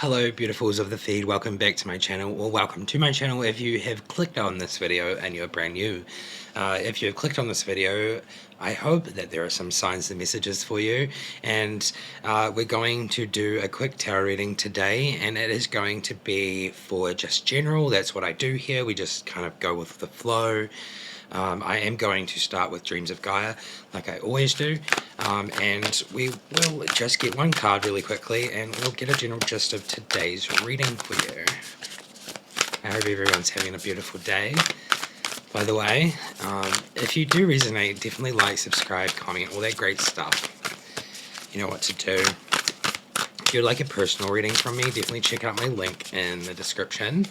Hello beautifuls of the feed, welcome back to my channel, or welcome to my channel if you have clicked on this video and you're brand new. If you have clicked on this video, I hope that there are some signs and messages for you, and we're going to do a quick tarot reading today, and it is going to be for just general. That's what I do here, we just kind of go with the flow. I am going to start with Dreams of Gaia, like I always do, and we will just get one card really quickly, and we'll get a general gist of today's reading for you. I hope everyone's having a beautiful day. By the way, if you do resonate, definitely like, subscribe, comment, all that great stuff. You know what to do. If you'd like a personal reading from me, definitely check out my link in the description.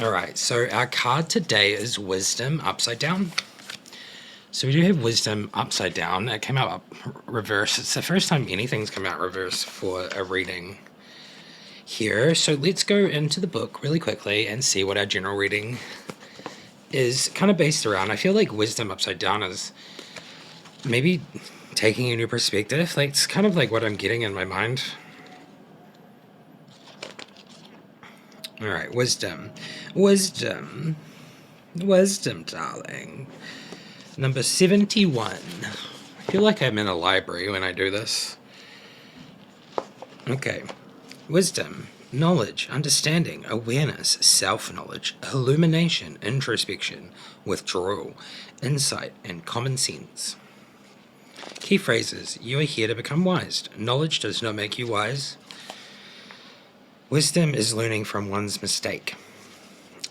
Alright, so our card today is Wisdom upside down. So we do have Wisdom upside down. It came out reverse. It's the first time anything's come out reverse for a reading here. So let's go into the book really quickly and see what our general reading is kind of based around. I feel like Wisdom upside down is maybe taking a new perspective. Like, it's kind of like what I'm getting in my mind. Alright, Wisdom. Wisdom, darling. Number 71. I feel like I'm in a library when I do this. Okay. Wisdom, knowledge, understanding, awareness, self-knowledge, illumination, introspection, withdrawal, insight, and common sense. Key phrases. You are here to become wise. Knowledge does not make you wise. Wisdom is learning from one's mistake.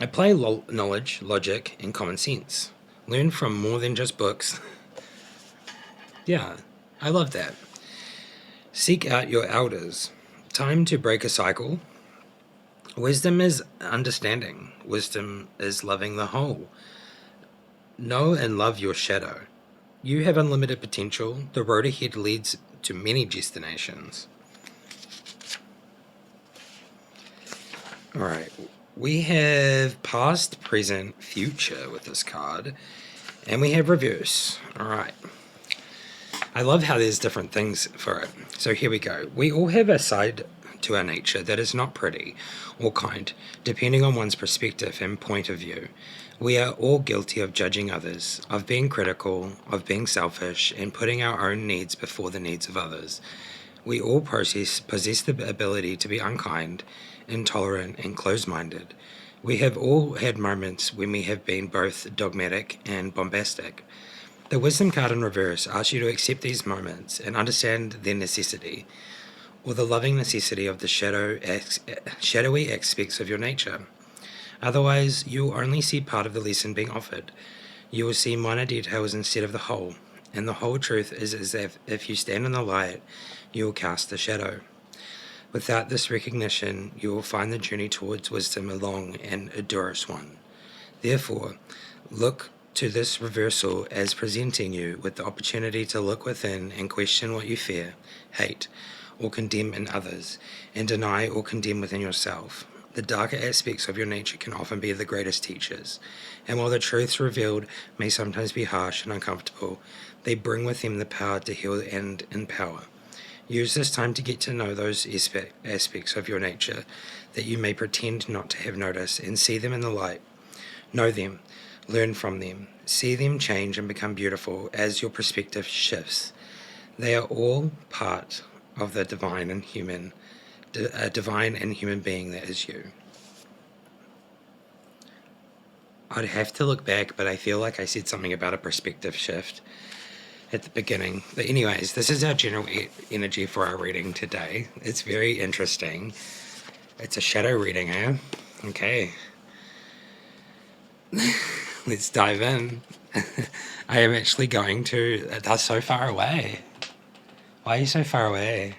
Apply knowledge, logic, and common sense. Learn from more than just books. Yeah, I love that. Seek out your elders. Time to break a cycle. Wisdom is understanding. Wisdom is loving the whole. Know and love your shadow. You have unlimited potential. The road ahead leads to many destinations. Alright, we have past, present, future with this card, and we have reverse. Alright, I love how there's different things for it. So here we go. We all have a side to our nature that is not pretty or kind, depending on one's perspective and point of view. We are all guilty of judging others, of being critical, of being selfish, and putting our own needs before the needs of others. We all possess the ability to be unkind, intolerant, and closed-minded. We have all had moments when we have been both dogmatic and bombastic. The Wisdom card in reverse asks you to accept these moments and understand their necessity, or the loving necessity of the shadowy aspects of your nature. Otherwise, you will only see part of the lesson being offered. You will see minor details instead of the whole, and the whole truth is as if you stand in the light, you will cast the shadow. Without this recognition, you will find the journey towards wisdom a long and arduous one. Therefore, look to this reversal as presenting you with the opportunity to look within and question what you fear, hate, or condemn in others, and deny or condemn within yourself. The darker aspects of your nature can often be the greatest teachers, and while the truths revealed may sometimes be harsh and uncomfortable, they bring with them the power to heal and empower. Use this time to get to know those aspects of your nature that you may pretend not to have noticed, and see them in the light. Know them, learn from them, see them change and become beautiful as your perspective shifts. They are all part of the divine and human being that is you. I'd have to look back, but I feel like I said something about a perspective shift at the beginning. But anyways, this is our general energy for our reading today. It's very interesting. It's a shadow reading, eh? Okay. Let's dive in. I am actually going to... That's so far away. Why are you so far away?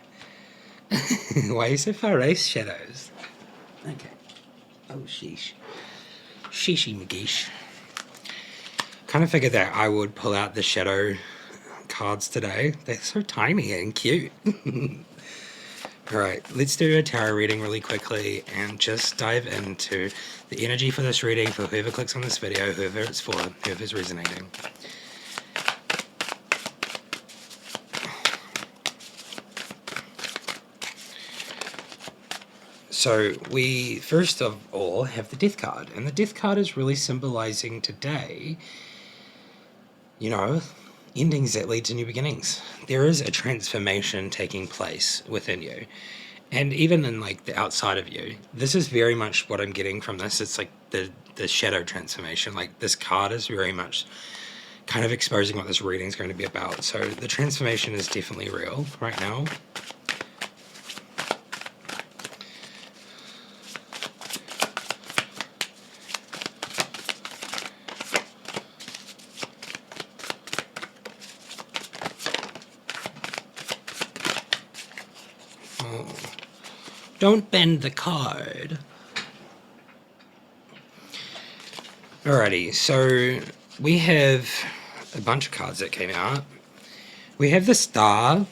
Why are you so far away, shadows? Okay. Oh, sheesh. Sheeshy McGeesh. Kind of figured that I would pull out the shadow cards today. They're so tiny and cute. Alright, let's do a tarot reading really quickly and just dive into the energy for this reading for whoever clicks on this video, whoever it's for, whoever's resonating. So we first of all have the death card, and the death card is really symbolizing today, you know, endings that lead to new beginnings. There is a transformation taking place within you. And even in like the outside of you, this is very much what I'm getting from this. It's like the shadow transformation. Like this card is very much kind of exposing what this reading is going to be about. So the transformation is definitely real right now. Oh. Don't bend the card. Alrighty, so we have a bunch of cards that came out. We have the Star.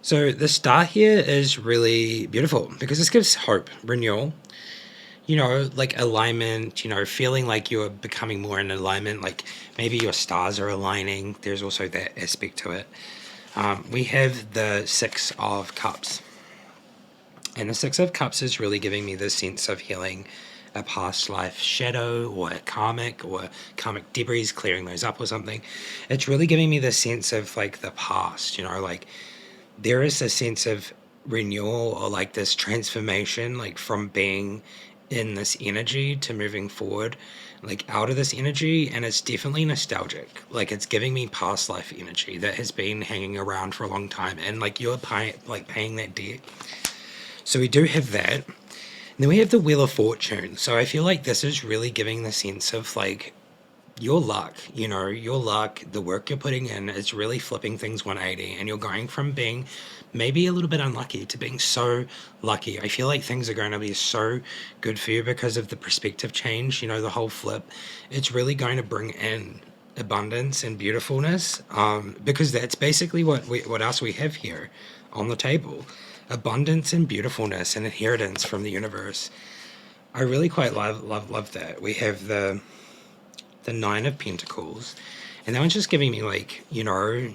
So the Star here is really beautiful because this gives hope, renewal, you know, like alignment, you know, feeling like you're becoming more in alignment, like maybe your stars are aligning. There's also that aspect to it. We have the Six of Cups. And the Six of Cups is really giving me this sense of healing a past life shadow or karmic debris, clearing those up or something. It's really giving me the sense of like the past, you know, like there is a sense of renewal or like this transformation, like from being in this energy to moving forward, like out of this energy. And it's definitely nostalgic. Like it's giving me past life energy that has been hanging around for a long time. And like you're paying that debt. So we do have that. And then we have the Wheel of Fortune. So I feel like this is really giving the sense of like your luck, you know, your luck, the work you're putting in is really flipping things 180, and you're going from being maybe a little bit unlucky to being so lucky. I feel like things are going to be so good for you because of the perspective change, you know, the whole flip. It's really going to bring in abundance and beautifulness, because that's basically what else we have here on the table. Abundance and beautifulness and inheritance from the universe. I really quite love that. We have the Nine of Pentacles, and that one's just giving me like, you know,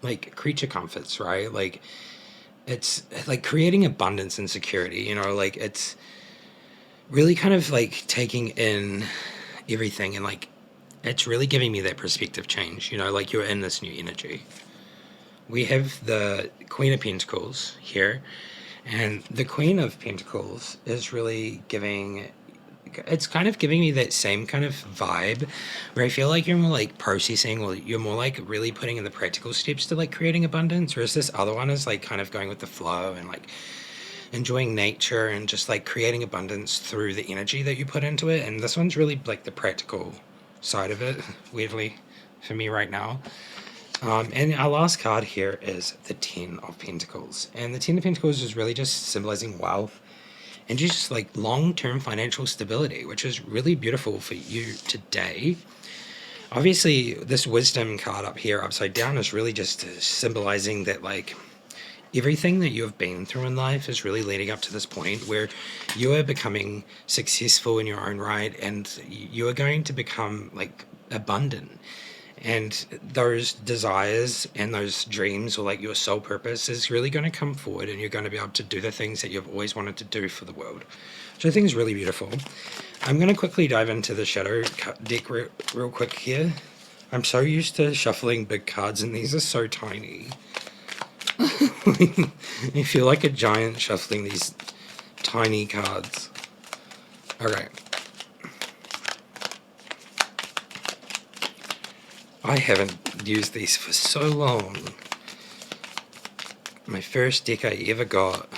like creature comforts, right? Like it's like creating abundance and security, you know, like it's really kind of like taking in everything, and like it's really giving me that perspective change, you know, like you're in this new energy. We have the Queen of Pentacles here, and the Queen of Pentacles is really giving, it's kind of giving me that same kind of vibe where I feel like you're more like processing, or you're more like really putting in the practical steps to like creating abundance, whereas this other one is like kind of going with the flow and like enjoying nature and just like creating abundance through the energy that you put into it. And this one's really like the practical side of it, weirdly, for me right now. And our last card here is the Ten of Pentacles. And the Ten of Pentacles is really just symbolizing wealth and just like long-term financial stability, which is really beautiful for you today. Obviously, this Wisdom card up here, upside down, is really just symbolizing that like everything that you have been through in life is really leading up to this point where you are becoming successful in your own right, and you are going to become like abundant. And those desires and those dreams, or like your soul purpose, is really going to come forward, and you're going to be able to do the things that you've always wanted to do for the world, which I think is really beautiful. I'm going to quickly dive into the shadow deck real quick here. I'm so used to shuffling big cards, and these are so tiny. I feel like a giant shuffling these tiny cards. Okay. I haven't used these for so long. My first deck I ever got.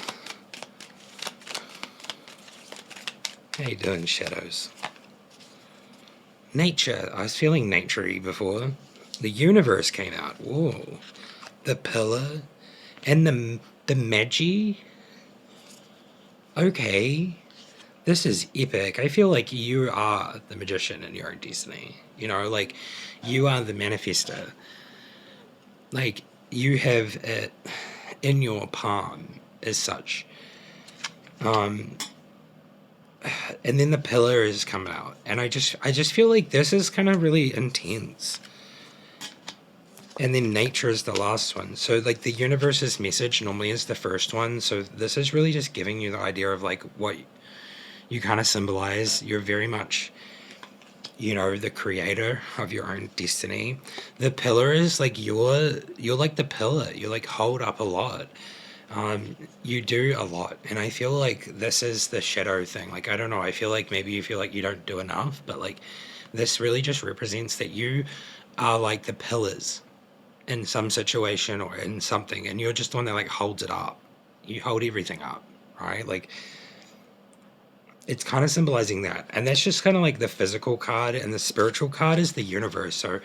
How you doing, shadows? Nature. I was feeling naturey before. The Universe came out. Whoa. The Pillar. And the Magi. Okay. This is epic. I feel like you are the magician in your own destiny. You know, like you are the manifester. Like you have it in your palm as such. And then the Pillar is coming out, and I just feel like this is kind of really intense. And then nature is the last one. So like the universe's message normally is the first one. So this is really just giving you the idea of like what you kind of symbolize. You're very much, the creator of your own destiny. The pillar is like you're like the pillar. You like hold up a lot. You do a lot, and I feel like this is the shadow thing. Like I don't know. I feel like maybe you feel like you don't do enough, but like this really just represents that you are like the pillars in some situation or in something, and you're just the one that like holds it up. You hold everything up, right? Like it's kind of symbolizing that, and that's just kind of like the physical card, and the spiritual card is the universe. So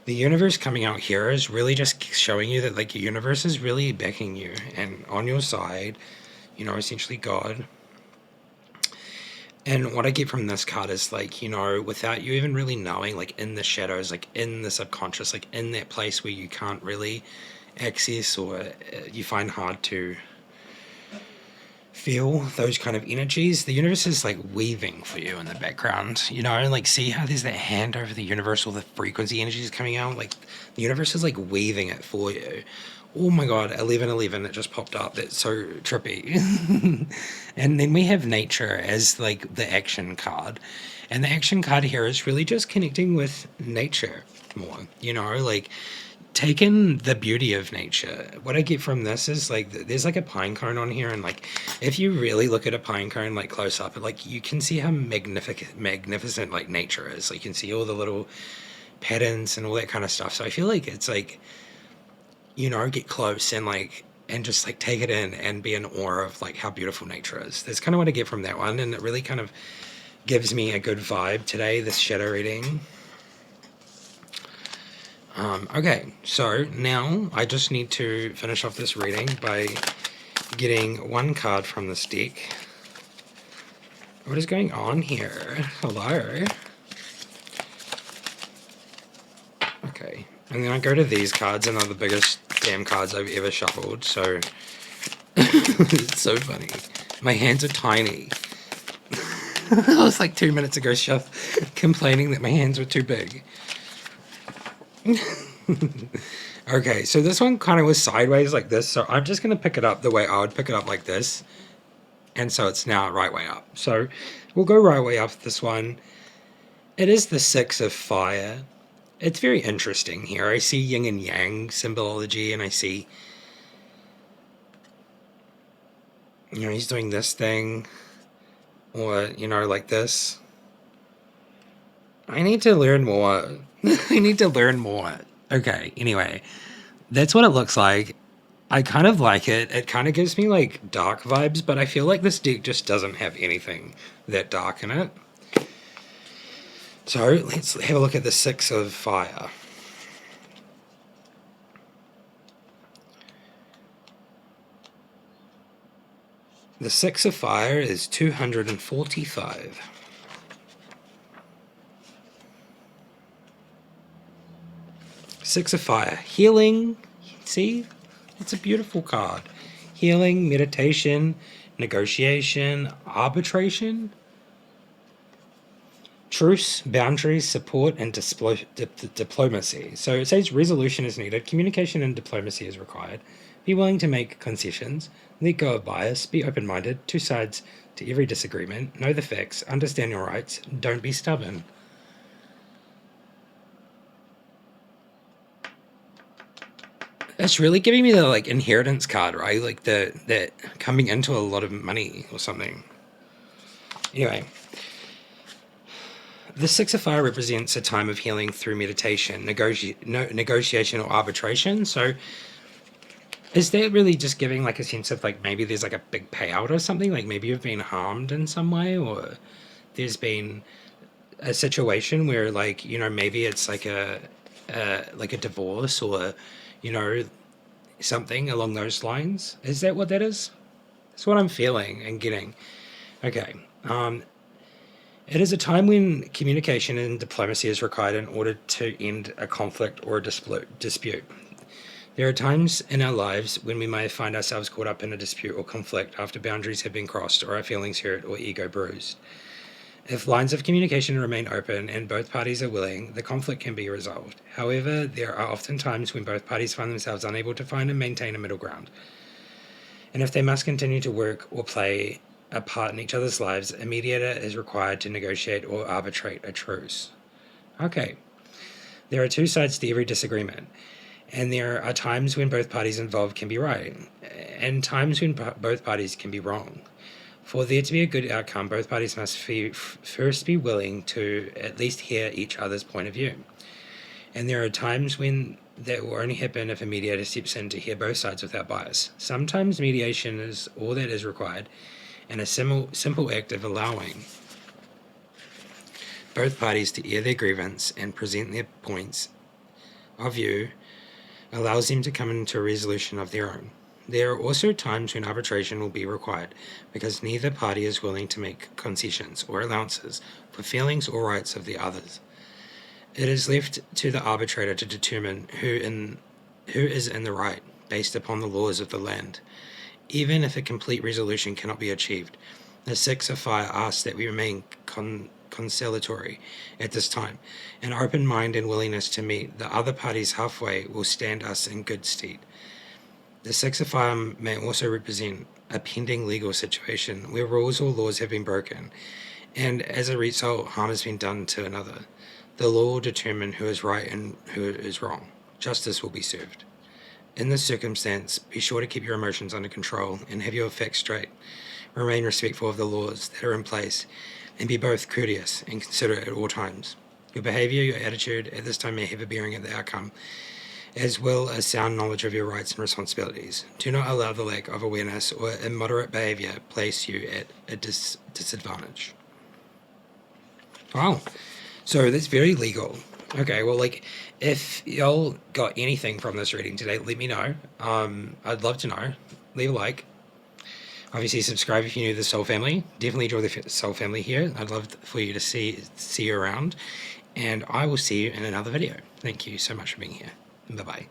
the universe coming out here is really just showing you that like the universe is really backing you and on your side, essentially God. And what I get from this card is like, without you even really knowing, like in the shadows, like in the subconscious, like in that place where you can't really access, or you find hard to feel those kind of energies, the universe is like weaving for you in the background, and like see how there's that hand over the universe, all the frequency energies coming out, like the universe is like weaving it for you. Oh my god, 1111, it just popped up. That's so trippy. And then we have nature as like the action card. And the action card here is really just connecting with nature more, like take in the beauty of nature. What I get from this is like there's like a pine cone on here, and like if you really look at a pine cone like close up, like you can see how magnificent like nature is. Like you can see all the little patterns and all that kind of stuff. So I feel like it's like, get close and like and just like take it in and be in awe of like how beautiful nature is. That's kind of what I get from that one, and it really kind of gives me a good vibe today, this shadow reading. Okay, so now I just need to finish off this reading by getting one card from this deck. What is going on here? Hello? Okay, and then I go to these cards, and they're the biggest damn cards I've ever shuffled, so it's so funny. My hands are tiny. I was like 2 minutes ago complaining that my hands were too big. Okay, so this one kind of was sideways like this, so I'm just going to pick it up the way I would pick it up, like this. And so it's now right way up. So we'll go right way up this one. It is the Six of Fire. It's very interesting here. I see yin and yang symbology, and I see, he's doing this thing, or, like this. I need to learn more. I need to learn more. Okay, anyway, that's what it looks like. I kind of like it. It kind of gives me like dark vibes, but I feel like this deck just doesn't have anything that dark in it. So let's have a look at the Six of Fire. The Six of Fire is 245. Six of Fire. Healing. See? It's a beautiful card. Healing, meditation, negotiation, arbitration, truce, boundaries, support, and diplomacy. So it says resolution is needed, communication and diplomacy is required. Be willing to make concessions, let go of bias, be open-minded, two sides to every disagreement, know the facts, understand your rights, don't be stubborn. It's really giving me the like inheritance card, right? Like that coming into a lot of money or something. Anyway, the Six of Fire represents a time of healing through meditation, negotiation, or arbitration. So, is that really just giving like a sense of like maybe there's like a big payout or something? Like maybe you've been harmed in some way, or there's been a situation where like maybe it's like a divorce, or something along those lines. Is that what that is? That's what I'm feeling and getting. Okay. It is a time when communication and diplomacy is required in order to end a conflict or a dispute. There are times in our lives when we may find ourselves caught up in a dispute or conflict after boundaries have been crossed or our feelings hurt or ego bruised. If lines of communication remain open and both parties are willing, the conflict can be resolved. However, there are often times when both parties find themselves unable to find and maintain a middle ground. And if they must continue to work or play a part in each other's lives, a mediator is required to negotiate or arbitrate a truce. Okay. There are two sides to every disagreement, and there are times when both parties involved can be right, and times when both parties can be wrong. For there to be a good outcome, both parties must first be willing to at least hear each other's point of view. And there are times when that will only happen if a mediator steps in to hear both sides without bias. Sometimes mediation is all that is required, and a simple act of allowing both parties to air their grievance and present their points of view allows them to come into a resolution of their own. There are also times when arbitration will be required because neither party is willing to make concessions or allowances for feelings or rights of the others. It is left to the arbitrator to determine who is in the right based upon the laws of the land. Even if a complete resolution cannot be achieved, the Six of Fire asks that we remain conciliatory at this time. An open mind and willingness to meet the other parties halfway will stand us in good stead. The Six of Fire may also represent a pending legal situation where rules or laws have been broken, and as a result, harm has been done to another. The law will determine who is right and who is wrong. Justice will be served. In this circumstance, be sure to keep your emotions under control and have your facts straight. Remain respectful of the laws that are in place, and be both courteous and considerate at all times. Your behavior, your attitude at this time may have a bearing at the outcome, as well as sound knowledge of your rights and responsibilities. Do not allow the lack of awareness or immoderate behavior place you at a disadvantage. Wow. So that's very legal. Okay, well, if y'all got anything from this reading today, let me know. I'd love to know. Leave a like. Obviously, subscribe if you're new to the Soul Family. Definitely join the Soul Family here. I'd love for you to see you around. And I will see you in another video. Thank you so much for being here. Bye-bye.